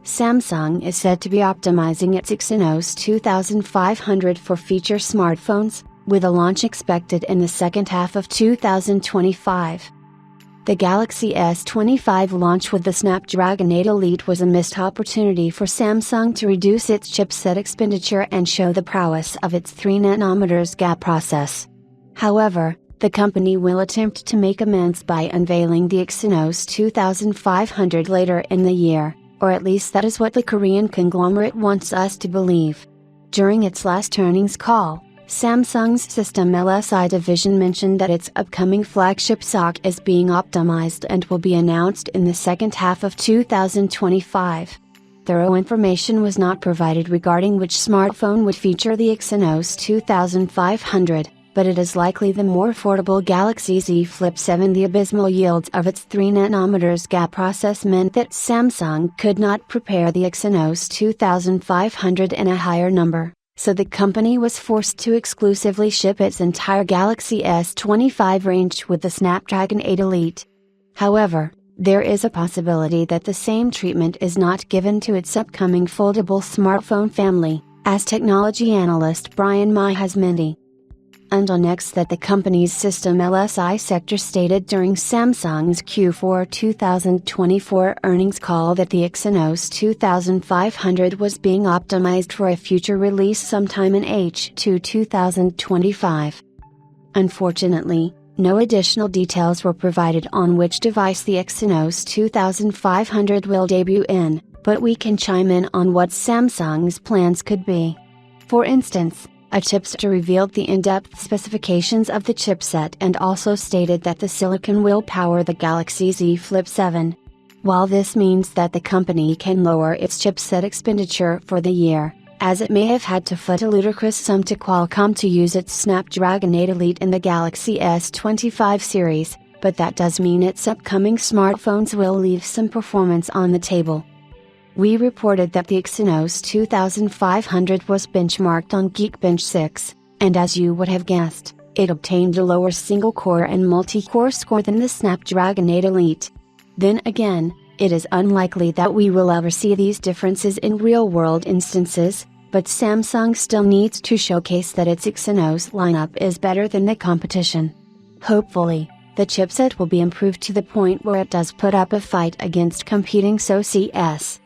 Samsung is said to be optimizing its Exynos 2500 for feature smartphones, with a launch expected in the second half of 2025. The Galaxy S25 launch with the Snapdragon 8 Elite was a missed opportunity for Samsung to reduce its chipset expenditure and show the prowess of its 3nm gap process. However, the company will attempt to make amends by unveiling the Exynos 2500 later in the year, or at least that is what the Korean conglomerate wants us to believe. During its last earnings call, Samsung's System LSI division mentioned that its upcoming flagship SoC is being optimized and will be announced in the second half of 2025. Thorough information was not provided regarding which smartphone would feature the Exynos 2500, but it is likely the more affordable Galaxy Z Flip 7. The abysmal yields of its 3nm gap process meant that Samsung could not prepare the Exynos 2500 in a higher number, so the company was forced to exclusively ship its entire Galaxy S25 range with the Snapdragon 8 Elite. However, there is a possibility that the same treatment is not given to its upcoming foldable smartphone family, as technology analyst Brian Mai has mentioned. Until next that the company's System LSI sector stated during Samsung's Q4 2024 earnings call that the Exynos 2500 was being optimized for a future release sometime in H2 2025. Unfortunately, no additional details were provided on which device the Exynos 2500 will debut in, but we can chime in on what Samsung's plans could be. For instance, a chipster revealed the in-depth specifications of the chipset and also stated that the silicon will power the Galaxy Z Flip 7. While this means that the company can lower its chipset expenditure for the year, as it may have had to foot a ludicrous sum to Qualcomm to use its Snapdragon 8 Elite in the Galaxy S25 series, but that does mean its upcoming smartphones will leave some performance on the table. We reported that the Exynos 2500 was benchmarked on Geekbench 6, and as you would have guessed, it obtained a lower single-core and multi-core score than the Snapdragon 8 Elite. Then again, it is unlikely that we will ever see these differences in real-world instances, but Samsung still needs to showcase that its Exynos lineup is better than the competition. Hopefully, the chipset will be improved to the point where it does put up a fight against competing SoCs.